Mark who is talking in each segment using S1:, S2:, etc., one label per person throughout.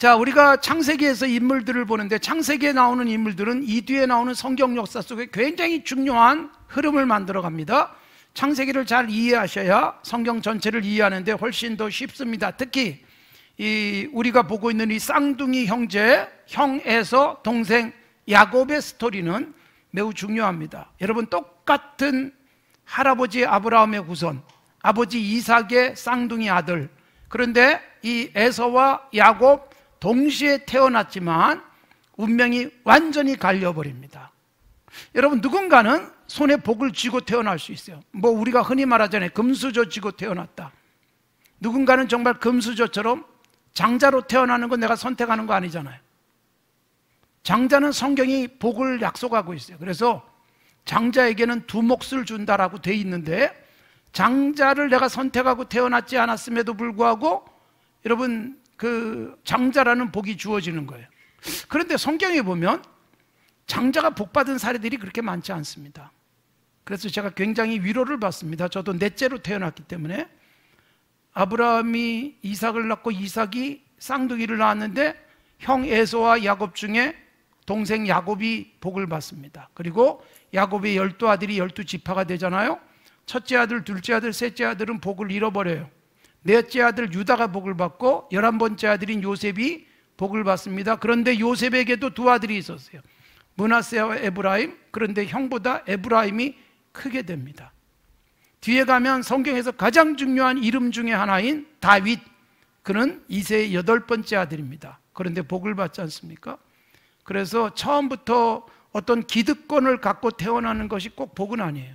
S1: 자, 우리가 창세기에서 인물들을 보는데 창세기에 나오는 인물들은 이 뒤에 나오는 성경 역사 속에 굉장히 중요한 흐름을 만들어 갑니다. 창세기를 잘 이해하셔야 성경 전체를 이해하는데 훨씬 더 쉽습니다. 특히 우리가 보고 있는 이 쌍둥이 형제, 형에서 동생 야곱의 스토리는 매우 중요합니다. 여러분, 똑같은 할아버지 아브라함의 후손, 아버지 이삭의 쌍둥이 아들, 그런데 이 에서와 야곱 동시에 태어났지만 운명이 완전히 갈려버립니다. 여러분, 누군가는 손에 복을 쥐고 태어날 수 있어요. 뭐 우리가 흔히 말하잖아요. 금수저 쥐고 태어났다. 누군가는 정말 금수저처럼 장자로 태어나는 건 내가 선택하는 거 아니잖아요. 장자는 성경이 복을 약속하고 있어요. 그래서 장자에게는 두 몫을 준다라고 돼 있는데, 장자를 내가 선택하고 태어났지 않았음에도 불구하고 여러분, 그 장자라는 복이 주어지는 거예요. 그런데 성경에 보면 장자가 복받은 사례들이 그렇게 많지 않습니다. 그래서 제가 굉장히 위로를 받습니다. 저도 넷째로 태어났기 때문에. 아브라함이 이삭을 낳고 이삭이 쌍둥이를 낳았는데 형 에서와 야곱 중에 동생 야곱이 복을 받습니다. 그리고 야곱의 12아들이 12지파가 되잖아요. 첫째 아들, 둘째 아들, 셋째 아들은 복을 잃어버려요. 넷째 아들 유다가 복을 받고 11번째 아들인 요셉이 복을 받습니다. 그런데 요셉에게도 두 아들이 있었어요. 므낫세와 에브라임. 그런데 형보다 에브라임이 크게 됩니다. 뒤에 가면 성경에서 가장 중요한 이름 중에 하나인 다윗, 그는 이새의 8번째 아들입니다. 그런데 복을 받지 않습니까? 그래서 처음부터 어떤 기득권을 갖고 태어나는 것이 꼭 복은 아니에요.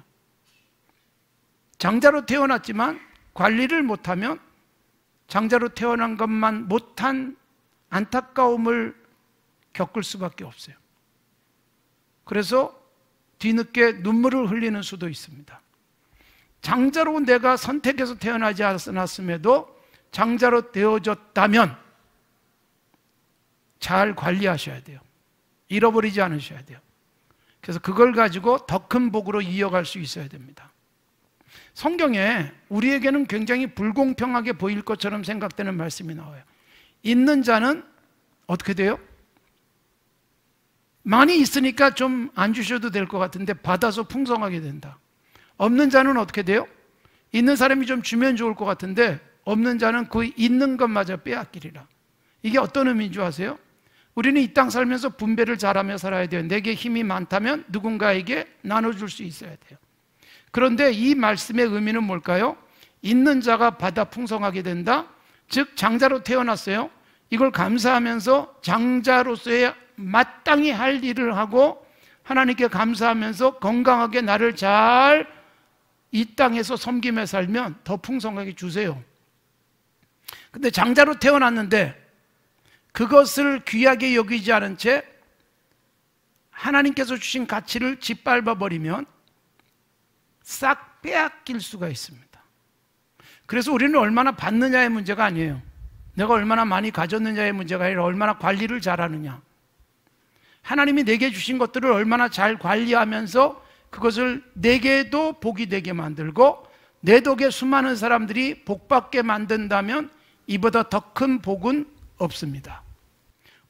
S1: 장자로 태어났지만 관리를 못하면 장자로 태어난 것만 못한 안타까움을 겪을 수밖에 없어요. 그래서 뒤늦게 눈물을 흘리는 수도 있습니다. 장자로 내가 선택해서 태어나지 않았음에도 장자로 되어졌다면 잘 관리하셔야 돼요. 잃어버리지 않으셔야 돼요. 그래서 그걸 가지고 더 큰 복으로 이어갈 수 있어야 됩니다. 성경에 우리에게는 굉장히 불공평하게 보일 것처럼 생각되는 말씀이 나와요. 있는 자는 어떻게 돼요? 많이 있으니까 좀 안 주셔도 될 것 같은데 받아서 풍성하게 된다. 없는 자는 어떻게 돼요? 있는 사람이 좀 주면 좋을 것 같은데 없는 자는 그 있는 것마저 빼앗기리라. 이게 어떤 의미인 줄 아세요? 우리는 이 땅 살면서 분배를 잘하며 살아야 돼요. 내게 힘이 많다면 누군가에게 나눠줄 수 있어야 돼요. 그런데 이 말씀의 의미는 뭘까요? 있는 자가 받아 풍성하게 된다. 즉 장자로 태어났어요. 이걸 감사하면서 장자로서의 마땅히 할 일을 하고 하나님께 감사하면서 건강하게 나를 잘 이 땅에서 섬기며 살면 더 풍성하게 주세요. 근데 장자로 태어났는데 그것을 귀하게 여기지 않은 채 하나님께서 주신 가치를 짓밟아 버리면 싹 빼앗길 수가 있습니다. 그래서 우리는 얼마나 받느냐의 문제가 아니에요. 내가 얼마나 많이 가졌느냐의 문제가 아니라 얼마나 관리를 잘하느냐. 하나님이 내게 주신 것들을 얼마나 잘 관리하면서 그것을 내게도 복이 되게 만들고 내 덕에 수많은 사람들이 복받게 만든다면 이보다 더 큰 복은 없습니다.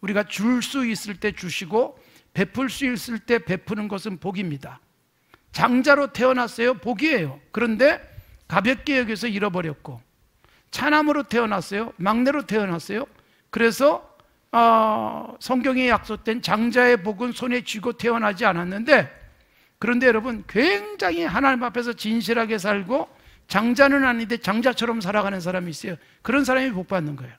S1: 우리가 줄 수 있을 때 주시고 베풀 수 있을 때 베푸는 것은 복입니다. 장자로 태어났어요. 복이에요. 그런데 가볍게 여겨서 잃어버렸고, 차남으로 태어났어요. 막내로 태어났어요. 그래서 성경에 약속된 장자의 복은 손에 쥐고 태어나지 않았는데, 그런데 여러분 굉장히 하나님 앞에서 진실하게 살고 장자는 아닌데 장자처럼 살아가는 사람이 있어요. 그런 사람이 복 받는 거예요.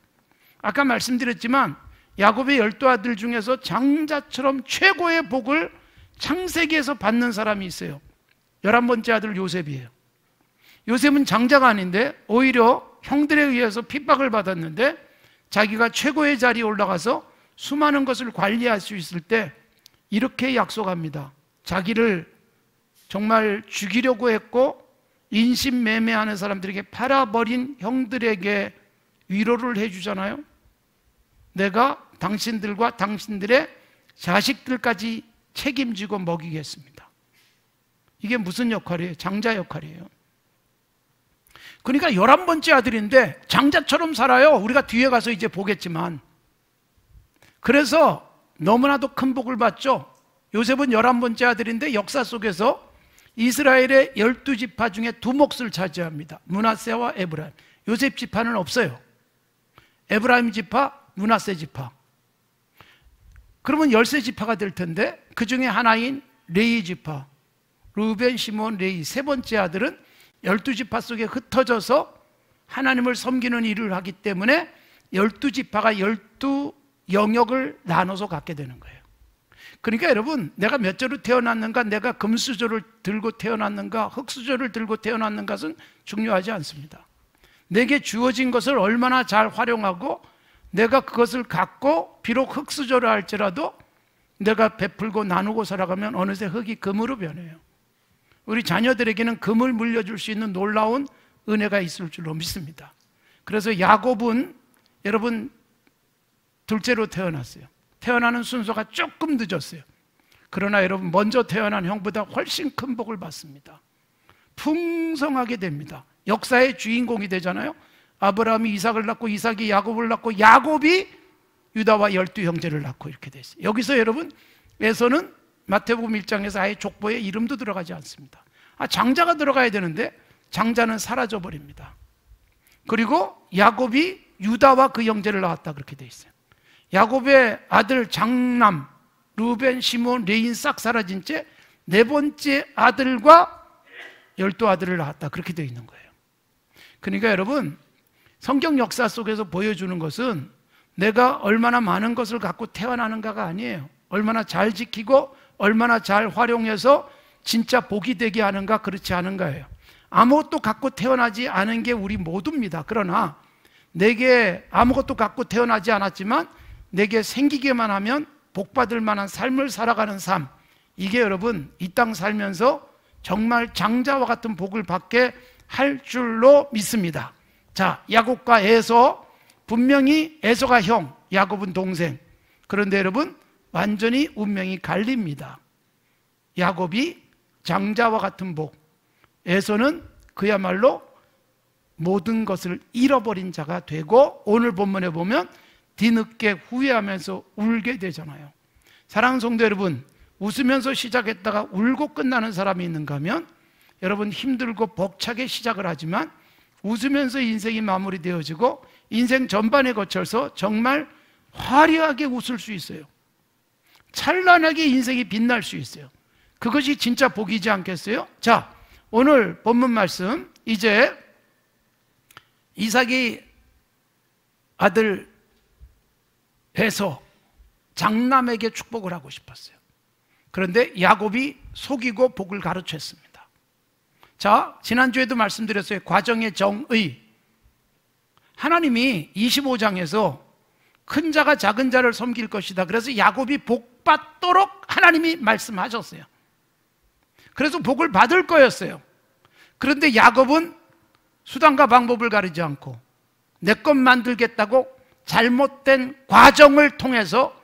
S1: 아까 말씀드렸지만 야곱의 12아들 중에서 장자처럼 최고의 복을 창세기에서 받는 사람이 있어요. 11번째 아들 요셉이에요. 요셉은 장자가 아닌데 오히려 형들에 의해서 핍박을 받았는데 자기가 최고의 자리에 올라가서 수많은 것을 관리할 수 있을 때 이렇게 약속합니다. 자기를 정말 죽이려고 했고 인신매매하는 사람들에게 팔아버린 형들에게 위로를 해주잖아요. 내가 당신들과 당신들의 자식들까지 책임지고 먹이겠습니다. 이게 무슨 역할이에요? 장자 역할이에요. 그러니까 11번째 아들인데 장자처럼 살아요. 우리가 뒤에 가서 이제 보겠지만 그래서 너무나도 큰 복을 받죠. 요셉은 11번째 아들인데 역사 속에서 이스라엘의 12지파 중에 두 몫을 차지합니다. 므낫세와 에브라임. 요셉 지파는 없어요. 에브라임 지파, 므낫세 지파. 그러면 13지파가 될 텐데 그 중에 하나인 레위 지파, 르우벤, 시몬, 레위 세 번째 아들은 12지파 속에 흩어져서 하나님을 섬기는 일을 하기 때문에 12지파가 12영역을 나눠서 갖게 되는 거예요. 그러니까 여러분, 내가 몇 조로 태어났는가, 내가 금수저를 들고 태어났는가, 흙수저를 들고 태어났는가 는 중요하지 않습니다. 내게 주어진 것을 얼마나 잘 활용하고 내가 그것을 갖고 비록 흙수저를 할지라도 내가 베풀고 나누고 살아가면 어느새 흙이 금으로 변해요. 우리 자녀들에게는 금을 물려줄 수 있는 놀라운 은혜가 있을 줄로 믿습니다. 그래서 야곱은 여러분 둘째로 태어났어요. 태어나는 순서가 조금 늦었어요. 그러나 여러분 먼저 태어난 형보다 훨씬 큰 복을 받습니다. 풍성하게 됩니다. 역사의 주인공이 되잖아요. 아브라함이 이삭을 낳고 이삭이 야곱을 낳고 야곱이 유다와 12형제를 낳고 이렇게 됐어요. 여기서 여러분 에서는 마태복음 1장에서 아예 족보에 이름도 들어가지 않습니다. 장자가 들어가야 되는데 장자는 사라져 버립니다. 그리고 야곱이 유다와 그 형제를 낳았다 그렇게 돼 있어요. 야곱의 아들 장남 르우벤, 시몬, 레인 싹 사라진 채 네 번째 아들과 12아들을 낳았다 그렇게 되어 있는 거예요. 그러니까 여러분 성경 역사 속에서 보여주는 것은 내가 얼마나 많은 것을 갖고 태어나는가가 아니에요. 얼마나 잘 지키고 얼마나 잘 활용해서 진짜 복이 되게 하는가 그렇지 않은가예요. 아무것도 갖고 태어나지 않은 게 우리 모두입니다. 그러나 내게 아무것도 갖고 태어나지 않았지만 내게 생기게만 하면 복받을 만한 삶을 살아가는 삶, 이게 여러분 이 땅 살면서 정말 장자와 같은 복을 받게 할 줄로 믿습니다. 자, 야곱과 에서, 분명히 에서가 형, 야곱은 동생. 그런데 여러분 완전히 운명이 갈립니다. 야곱이 장자와 같은 복, 에서는 그야말로 모든 것을 잃어버린 자가 되고 오늘 본문에 보면 뒤늦게 후회하면서 울게 되잖아요. 사랑하는 성도 여러분, 웃으면서 시작했다가 울고 끝나는 사람이 있는가 하면 여러분 힘들고 벅차게 시작을 하지만 웃으면서 인생이 마무리되어지고 인생 전반에 거쳐서 정말 화려하게 웃을 수 있어요. 찬란하게 인생이 빛날 수 있어요. 그것이 진짜 복이지 않겠어요? 자, 오늘 본문 말씀, 이제 이삭이 아들 에서 장남에게 축복을 하고 싶었어요. 그런데 야곱이 속이고 복을 가로챘습니다. 자, 지난주에도 말씀드렸어요. 과정의 정의. 하나님이 25장에서 큰 자가 작은 자를 섬길 것이다. 그래서 야곱이 복 받도록 하나님이 말씀하셨어요. 그래서 복을 받을 거였어요. 그런데 야곱은 수단과 방법을 가리지 않고 내 것 만들겠다고 잘못된 과정을 통해서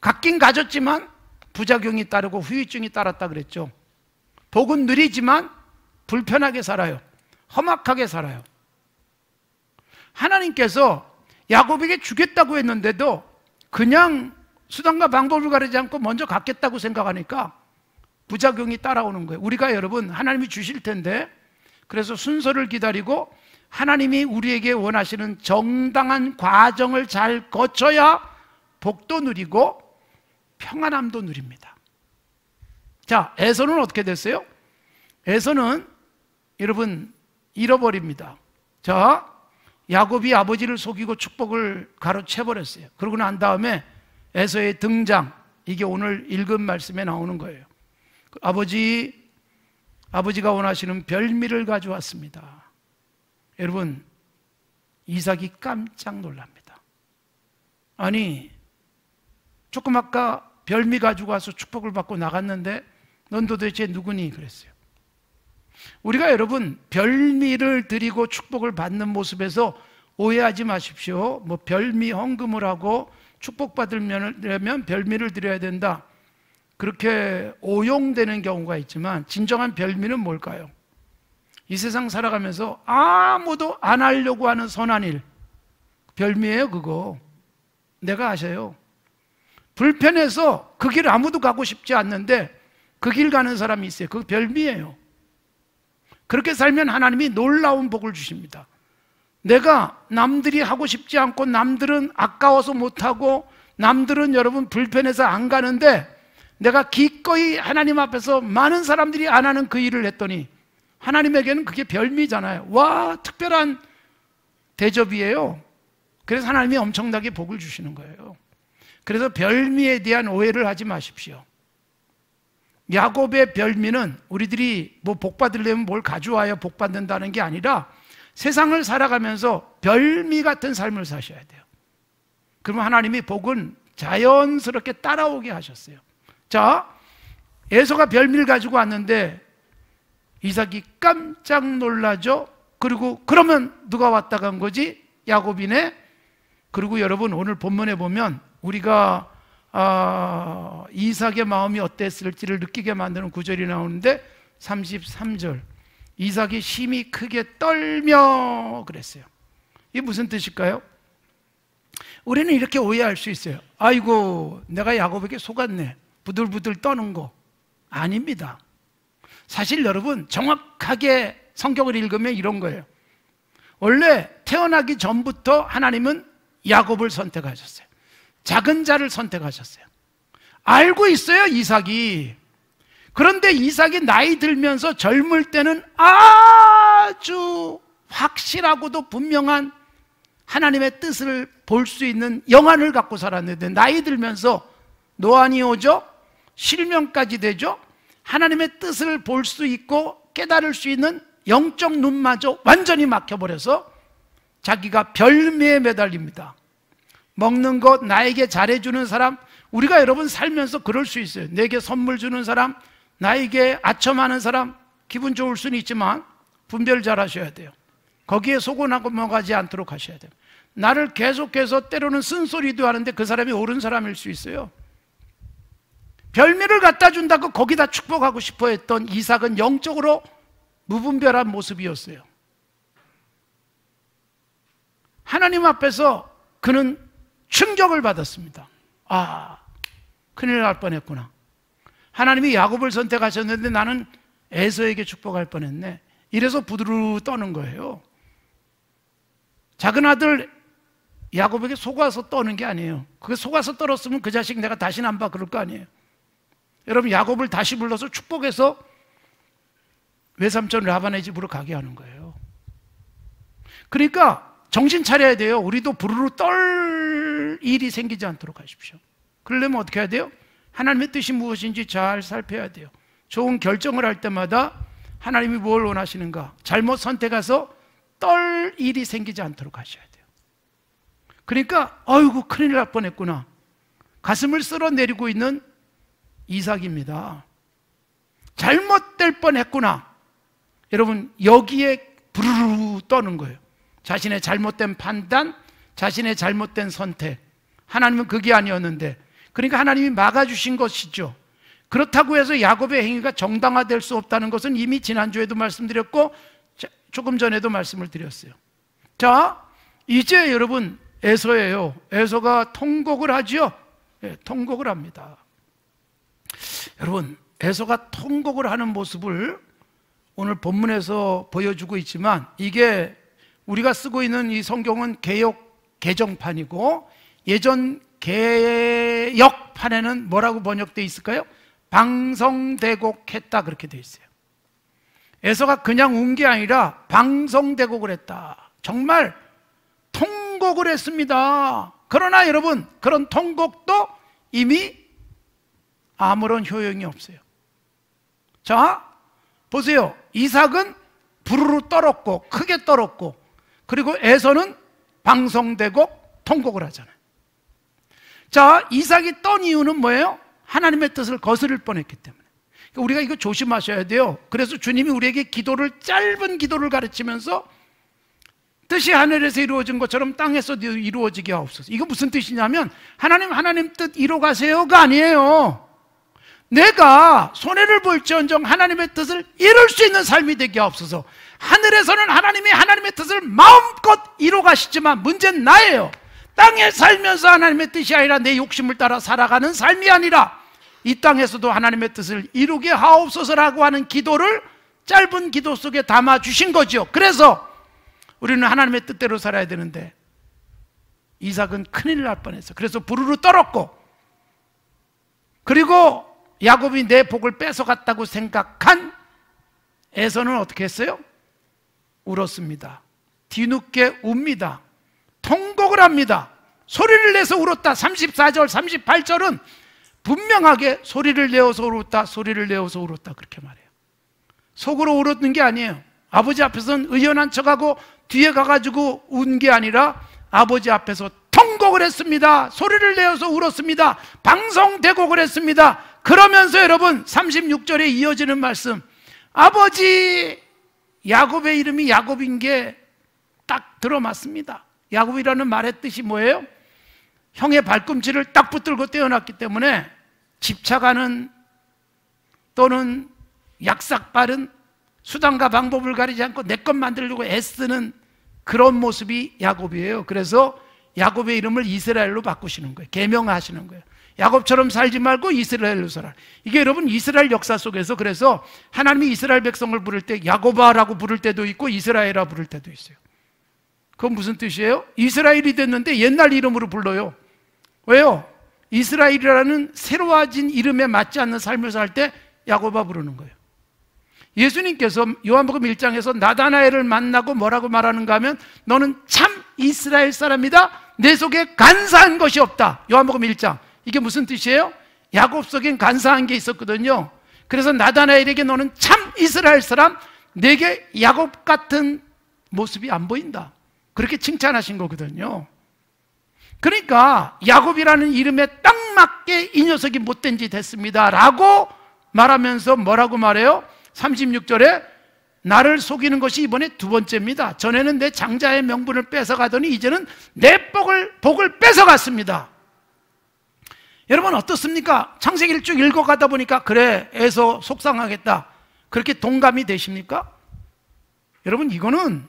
S1: 갖긴 가졌지만 부작용이 따르고 후유증이 따랐다 그랬죠. 복은 느리지만 불편하게 살아요. 험악하게 살아요. 하나님께서 야곱에게 주겠다고 했는데도 그냥 수단과 방법을 가리지 않고 먼저 갖겠다고 생각하니까 부작용이 따라오는 거예요. 우리가 여러분 하나님이 주실 텐데 그래서 순서를 기다리고 하나님이 우리에게 원하시는 정당한 과정을 잘 거쳐야 복도 누리고 평안함도 누립니다. 자, 에서는 어떻게 됐어요? 에서는 여러분 잃어버립니다. 자, 야곱이 아버지를 속이고 축복을 가로채버렸어요. 그러고 난 다음에 에서의 등장, 이게 오늘 읽은 말씀에 나오는 거예요. 아버지가 원하시는 별미를 가져왔습니다. 여러분, 이삭이 깜짝 놀랍니다. 아니, 조금 아까 별미 가지고 와서 축복을 받고 나갔는데 넌 도대체 누구니? 그랬어요. 우리가 여러분 별미를 드리고 축복을 받는 모습에서 오해하지 마십시오. 뭐 별미 헌금을 하고 축복받으려면 별미를 드려야 된다, 그렇게 오용되는 경우가 있지만 진정한 별미는 뭘까요? 이 세상 살아가면서 아무도 안 하려고 하는 선한 일, 별미예요. 그거 내가 아셔요. 불편해서 그 길 아무도 가고 싶지 않는데 그 길 가는 사람이 있어요. 그 별미예요. 그렇게 살면 하나님이 놀라운 복을 주십니다. 내가 남들이 하고 싶지 않고 남들은 아까워서 못하고 남들은 여러분 불편해서 안 가는데 내가 기꺼이 하나님 앞에서 많은 사람들이 안 하는 그 일을 했더니 하나님에게는 그게 별미잖아요. 와, 특별한 대접이에요. 그래서 하나님이 엄청나게 복을 주시는 거예요. 그래서 별미에 대한 오해를 하지 마십시오. 야곱의 별미는 우리들이 뭐 복 받으려면 뭘 가져와야 복 받는다는 게 아니라 세상을 살아가면서 별미 같은 삶을 사셔야 돼요. 그러면 하나님이 복은 자연스럽게 따라오게 하셨어요. 자, 에서가 별미를 가지고 왔는데 이삭이 깜짝 놀라죠. 그리고 그러면 누가 왔다 간 거지? 야곱이네. 그리고 여러분 오늘 본문에 보면 우리가 이삭의 마음이 어땠을지를 느끼게 만드는 구절이 나오는데 33절, 이삭이 심히 크게 떨며 그랬어요. 이게 무슨 뜻일까요? 우리는 이렇게 오해할 수 있어요. 아이고, 내가 야곱에게 속았네, 부들부들 떠는 거. 아닙니다. 사실 여러분 정확하게 성경을 읽으면 이런 거예요. 원래 태어나기 전부터 하나님은 야곱을 선택하셨어요. 작은 자를 선택하셨어요. 알고 있어요, 이삭이. 그런데 이삭이 나이 들면서 젊을 때는 아주 확실하고도 분명한 하나님의 뜻을 볼 수 있는 영안을 갖고 살았는데 나이 들면서 노안이 오죠? 실명까지 되죠? 하나님의 뜻을 볼 수 있고 깨달을 수 있는 영적 눈마저 완전히 막혀버려서 자기가 별미에 매달립니다. 먹는 것, 나에게 잘해주는 사람, 우리가 여러분 살면서 그럴 수 있어요. 내게 선물 주는 사람, 나에게 아첨하는 사람, 기분 좋을 수는 있지만 분별 잘 하셔야 돼요. 거기에 속어 넘어가지 않도록 하셔야 돼요. 나를 계속해서 때로는 쓴소리도 하는데 그 사람이 옳은 사람일 수 있어요. 별미를 갖다 준다고 거기다 축복하고 싶어 했던 이삭은 영적으로 무분별한 모습이었어요. 하나님 앞에서 그는 충격을 받았습니다. 아, 큰일 날 뻔했구나. 하나님이 야곱을 선택하셨는데 나는 에서에게 축복할 뻔했네. 이래서 부드러 떠는 거예요. 작은 아들 야곱에게 속아서 떠는 게 아니에요. 그게 속아서 떨었으면 그 자식 내가 다시는 안 봐 그럴 거 아니에요. 여러분, 야곱을 다시 불러서 축복해서 외삼촌 라반의 집으로 가게 하는 거예요. 그러니까 정신 차려야 돼요. 우리도 부르르 떨 일이 생기지 않도록 하십시오. 그러려면 어떻게 해야 돼요? 하나님의 뜻이 무엇인지 잘 살펴야 돼요. 좋은 결정을 할 때마다 하나님이 뭘 원하시는가, 잘못 선택해서 떨 일이 생기지 않도록 하셔야 돼요. 그러니까 아이고 큰일 날 뻔했구나, 가슴을 쓸어내리고 있는 이삭입니다. 잘못될 뻔했구나. 여러분, 여기에 부르르 떠는 거예요. 자신의 잘못된 판단, 자신의 잘못된 선택. 하나님은 그게 아니었는데, 그러니까 하나님이 막아주신 것이죠. 그렇다고 해서 야곱의 행위가 정당화될 수 없다는 것은 이미 지난주에도 말씀드렸고 조금 전에도 말씀을 드렸어요. 자, 이제 여러분 에서예요. 에서가 통곡을 하죠. 네, 통곡을 합니다. 여러분, 에서가 통곡을 하는 모습을 오늘 본문에서 보여주고 있지만, 이게 우리가 쓰고 있는 이 성경은 개역 개정판이고 예전 개역판에는 뭐라고 번역되어 있을까요? 방성대곡했다, 그렇게 되어 있어요. 에서가 그냥 운 게 아니라 방성대곡을 했다. 정말 통곡을 했습니다. 그러나 여러분, 그런 통곡도 이미 아무런 효용이 없어요. 자, 보세요. 이삭은 부르르 떨었고 크게 떨었고, 그리고 에서는 방성대곡 통곡을 하잖아요. 자, 이삭이 떤 이유는 뭐예요? 하나님의 뜻을 거스를 뻔했기 때문에. 그러니까 우리가 이거 조심하셔야 돼요. 그래서 주님이 우리에게 기도를, 짧은 기도를 가르치면서 뜻이 하늘에서 이루어진 것처럼 땅에서 이루어지게 하옵소서. 이거 무슨 뜻이냐면 하나님 뜻 이루어가세요가 아니에요. 내가 손해를 볼지언정 하나님의 뜻을 이룰 수 있는 삶이 되게 하옵소서. 하늘에서는 하나님이 하나님의 뜻을 마음껏 이루어가시지만 문제는 나예요. 땅에 살면서 하나님의 뜻이 아니라 내 욕심을 따라 살아가는 삶이 아니라 이 땅에서도 하나님의 뜻을 이루게 하옵소서라고 하는 기도를 짧은 기도 속에 담아 주신 거죠. 그래서 우리는 하나님의 뜻대로 살아야 되는데 이삭은 큰일 날 뻔했어. 그래서 부르르 떨었고, 그리고 야곱이 내 복을 뺏어갔다고 생각한 에서는 어떻게 했어요? 울었습니다. 뒤늦게 웁니다. 통곡을 합니다. 소리를 내서 울었다. 34절 38절은 분명하게 소리를 내어서 울었다, 소리를 내어서 울었다 그렇게 말해요. 속으로 울었는 게 아니에요. 아버지 앞에서는 의연한 척하고 뒤에 가가지고 운 게 아니라 아버지 앞에서 통곡을 했습니다. 소리를 내어서 울었습니다. 방송대곡을 했습니다. 그러면서 여러분 36절에 이어지는 말씀, 아버지 야곱의 이름이 야곱인 게 딱 들어맞습니다. 야곱이라는 말의 뜻이 뭐예요? 형의 발꿈치를 딱 붙들고 떼어놨기 때문에 집착하는 또는 약삭빠른 수단과 방법을 가리지 않고 내 것 만들려고 애쓰는 그런 모습이 야곱이에요. 그래서 야곱의 이름을 이스라엘로 바꾸시는 거예요. 계명하시는 거예요. 야곱처럼 살지 말고 이스라엘로 살아. 이게 여러분 이스라엘 역사 속에서 그래서 하나님이 이스라엘 백성을 부를 때 야곱아라고 부를 때도 있고 이스라엘아 부를 때도 있어요. 그건 무슨 뜻이에요? 이스라엘이 됐는데 옛날 이름으로 불러요. 왜요? 이스라엘이라는 새로워진 이름에 맞지 않는 삶을 살 때 야곱아 부르는 거예요. 예수님께서 요한복음 1장에서 나다나엘을 만나고 뭐라고 말하는가 하면 너는 참 이스라엘 사람이다. 내 속에 간사한 것이 없다. 요한복음 1장. 이게 무슨 뜻이에요? 야곱 속엔 간사한 게 있었거든요. 그래서 나다나엘에게 너는 참 이스라엘 사람, 내게 야곱 같은 모습이 안 보인다. 그렇게 칭찬하신 거거든요. 그러니까 야곱이라는 이름에 딱 맞게 이 녀석이 못된 짓 했습니다 라고 말하면서 뭐라고 말해요? 36절에 나를 속이는 것이 이번에 두 번째입니다. 전에는 내 장자의 명분을 뺏어가더니 이제는 내 복을 뺏어갔습니다. 여러분 어떻습니까? 창세기를 쭉 읽어가다 보니까 그래 에서 속상하겠다 그렇게 동감이 되십니까? 여러분 이거는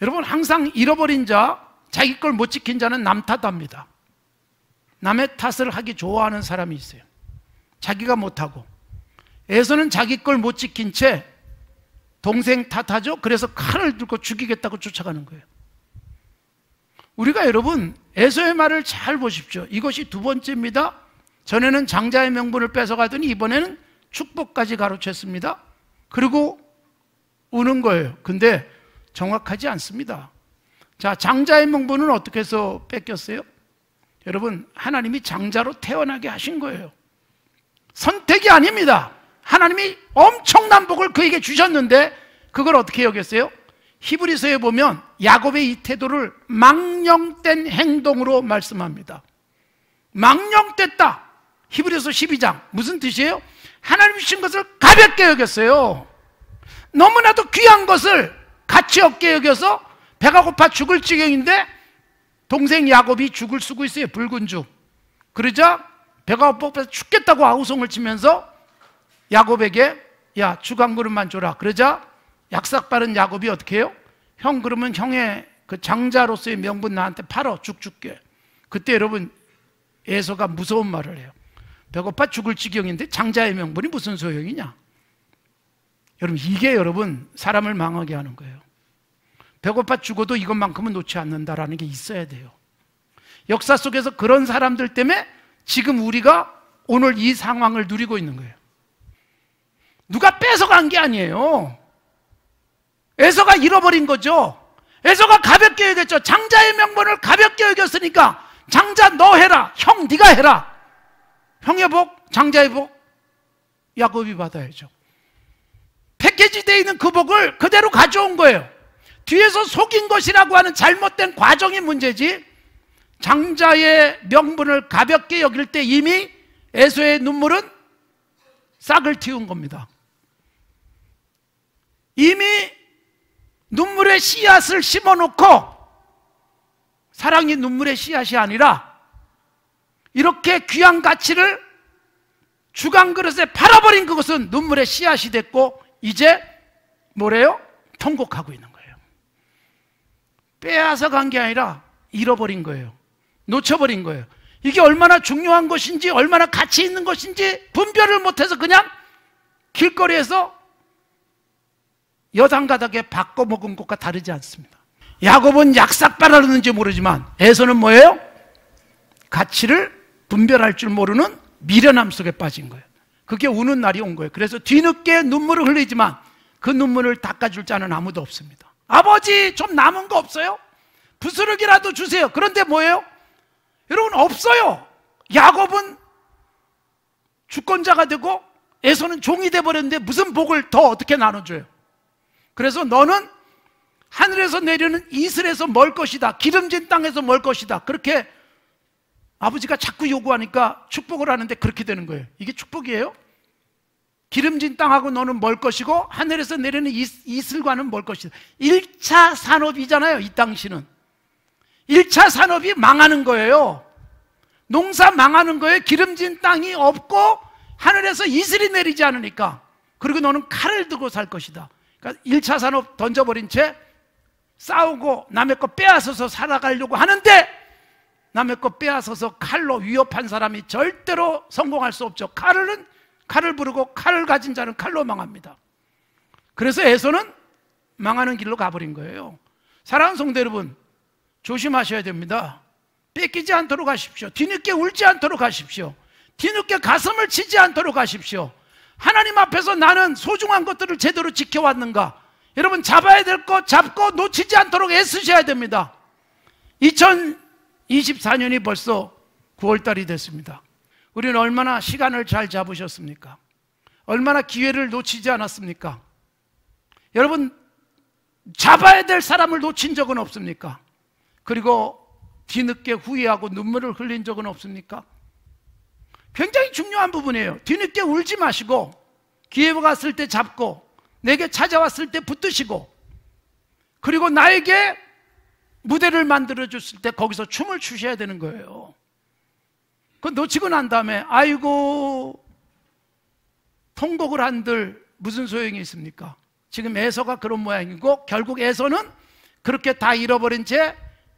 S1: 여러분 항상 잃어버린 자, 자기 걸 못 지킨 자는 남 탓합니다. 남의 탓을 하기 좋아하는 사람이 있어요. 자기가 못하고. 에서는 자기 걸 못 지킨 채 동생 탓하죠. 그래서 칼을 들고 죽이겠다고 쫓아가는 거예요. 우리가 여러분 에서의 말을 잘 보십시오. 이것이 두 번째입니다. 전에는 장자의 명분을 뺏어가더니 이번에는 축복까지 가로챘습니다. 그리고 우는 거예요. 근데 정확하지 않습니다. 자, 장자의 명분은 어떻게 해서 뺏겼어요? 여러분 하나님이 장자로 태어나게 하신 거예요. 선택이 아닙니다. 하나님이 엄청난 복을 그에게 주셨는데 그걸 어떻게 여겼어요? 히브리서에 보면 야곱의 이 태도를 망령된 행동으로 말씀합니다. 망령됐다. 히브리서 12장 무슨 뜻이에요? 하나님이 주신 것을 가볍게 여겼어요. 너무나도 귀한 것을 가치 없게 여겨서 배가 고파 죽을 지경인데 동생 야곱이 죽을 쓰고 있어요. 붉은 죽. 그러자 배가 고파서 죽겠다고 아우성을 치면서 야곱에게 야, 죽 한 그릇만 줘라. 그러자 약삭빠른 야곱이 어떻게 해요? 형 그러면 형의 그 장자로서의 명분 나한테 팔어 죽 줄게. 그때 여러분 에서가 무서운 말을 해요. 배고파 죽을 지경인데 장자의 명분이 무슨 소용이냐? 여러분 이게 여러분 사람을 망하게 하는 거예요. 배고파 죽어도 이것만큼은 놓지 않는다라는 게 있어야 돼요. 역사 속에서 그런 사람들 때문에 지금 우리가 오늘 이 상황을 누리고 있는 거예요. 누가 뺏어간 게 아니에요. 에서가 잃어버린 거죠. 에서가 가볍게 여겼죠. 장자의 명분을 가볍게 여겼으니까 장자 너 해라. 형 네가 해라. 형의 복, 장자의 복 야곱이 받아야죠. 패키지 되어 있는 그 복을 그대로 가져온 거예요. 뒤에서 속인 것이라고 하는 잘못된 과정이 문제지 장자의 명분을 가볍게 여길 때 이미 에서의 눈물은 싹을 틔운 겁니다. 이미 눈물의 씨앗을 심어놓고 사랑이 눈물의 씨앗이 아니라 이렇게 귀한 가치를 주간 그릇에 팔아버린 그것은 눈물의 씨앗이 됐고 이제 뭐래요? 통곡하고 있는 거예요. 빼앗아 간 게 아니라 잃어버린 거예요. 놓쳐버린 거예요. 이게 얼마나 중요한 것인지, 얼마나 가치 있는 것인지 분별을 못해서 그냥 길거리에서 여당가닥에 바꿔먹은 것과 다르지 않습니다. 야곱은 약삭 빨아들는지 모르지만 에서는 뭐예요? 가치를 분별할 줄 모르는 미련함 속에 빠진 거예요. 그게 우는 날이 온 거예요. 그래서 뒤늦게 눈물을 흘리지만 그 눈물을 닦아줄 자는 아무도 없습니다. 아버지, 좀 남은 거 없어요? 부스러기라도 주세요. 그런데 뭐예요? 여러분, 없어요. 야곱은 주권자가 되고 에서는 종이 돼버렸는데 무슨 복을 더 어떻게 나눠줘요? 그래서 너는 하늘에서 내리는 이슬에서 멀 것이다, 기름진 땅에서 멀 것이다, 그렇게 아버지가 자꾸 요구하니까 축복을 하는데 그렇게 되는 거예요. 이게 축복이에요? 기름진 땅하고 너는 멀 것이고 하늘에서 내리는 이슬과는 멀 것이다. 1차 산업이잖아요. 이 당시는 1차 산업이 망하는 거예요. 농사 망하는 거예요. 기름진 땅이 없고 하늘에서 이슬이 내리지 않으니까. 그리고 너는 칼을 들고 살 것이다. 그러니까 1차 산업 던져버린 채 싸우고 남의 거 빼앗아서 살아가려고 하는데, 남의 거 빼앗아서 칼로 위협한 사람이 절대로 성공할 수 없죠. 칼을 부르고 칼을 가진 자는 칼로 망합니다. 그래서 에서는 망하는 길로 가버린 거예요. 사랑하는 성도 여러분, 조심하셔야 됩니다. 뺏기지 않도록 하십시오. 뒤늦게 울지 않도록 하십시오. 뒤늦게 가슴을 치지 않도록 하십시오. 하나님 앞에서 나는 소중한 것들을 제대로 지켜왔는가? 여러분, 잡아야 될 것 잡고 놓치지 않도록 애쓰셔야 됩니다. 2024년이 벌써 9월달이 됐습니다. 우리는 얼마나 시간을 잘 잡으셨습니까? 얼마나 기회를 놓치지 않았습니까? 여러분, 잡아야 될 사람을 놓친 적은 없습니까? 그리고 뒤늦게 후회하고 눈물을 흘린 적은 없습니까? 굉장히 중요한 부분이에요. 뒤늦게 울지 마시고 기회가 왔을 때 잡고 내게 찾아왔을 때 붙드시고, 그리고 나에게 무대를 만들어줬을 때 거기서 춤을 추셔야 되는 거예요. 그거 놓치고 난 다음에 아이고 통곡을 한들 무슨 소용이 있습니까? 지금 에서가 그런 모양이고, 결국 에서는 그렇게 다 잃어버린 채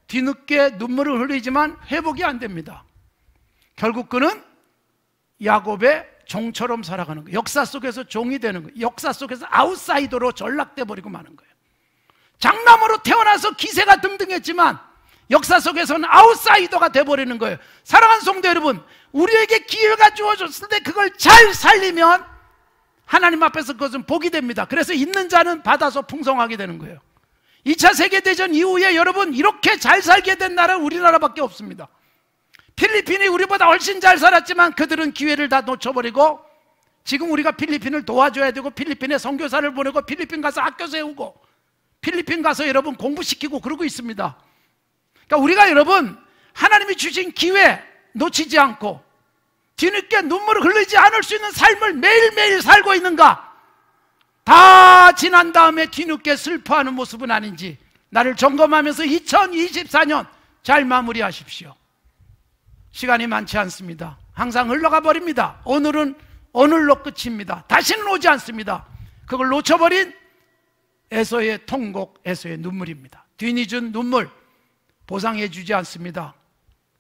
S1: 뒤늦게 눈물을 흘리지만 회복이 안 됩니다. 결국 그는 야곱의 종처럼 살아가는 거예요. 역사 속에서 종이 되는 거예요. 역사 속에서 아웃사이더로 전락돼 버리고 마는 거예요. 장남으로 태어나서 기세가 등등했지만 역사 속에서는 아웃사이더가 돼버리는 거예요. 사랑하는 성도 여러분, 우리에게 기회가 주어졌을 때 그걸 잘 살리면 하나님 앞에서 그것은 복이 됩니다. 그래서 있는 자는 받아서 풍성하게 되는 거예요. 2차 세계대전 이후에 여러분, 이렇게 잘 살게 된 나라는 우리나라밖에 없습니다. 필리핀이 우리보다 훨씬 잘 살았지만 그들은 기회를 다 놓쳐버리고, 지금 우리가 필리핀을 도와줘야 되고 필리핀에 선교사를 보내고 필리핀 가서 학교 세우고 필리핀 가서 여러분 공부시키고 그러고 있습니다. 그러니까 우리가 여러분 하나님이 주신 기회 놓치지 않고 뒤늦게 눈물을 흘리지 않을 수 있는 삶을 매일매일 살고 있는가? 다 지난 다음에 뒤늦게 슬퍼하는 모습은 아닌지 나를 점검하면서 2024년 잘 마무리하십시오. 시간이 많지 않습니다. 항상 흘러가 버립니다. 오늘은 오늘로 끝입니다. 다시는 오지 않습니다. 그걸 놓쳐버린 에서의 통곡, 에서의 눈물입니다. 뒤늦은 눈물 보상해 주지 않습니다.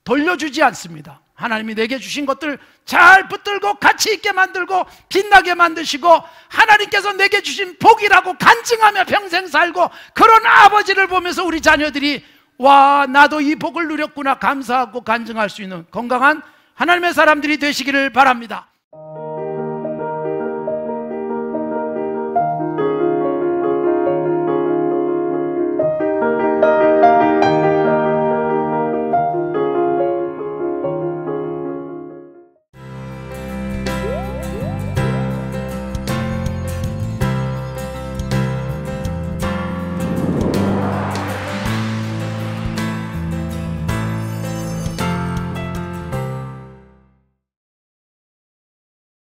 S1: 돌려주지 않습니다. 하나님이 내게 주신 것들 잘 붙들고 가치 있게 만들고 빛나게 만드시고, 하나님께서 내게 주신 복이라고 간증하며 평생 살고, 그런 아버지를 보면서 우리 자녀들이 와, 나도 이 복을 누렸구나 감사하고 간증할 수 있는 건강한 하나님의 사람들이 되시기를 바랍니다.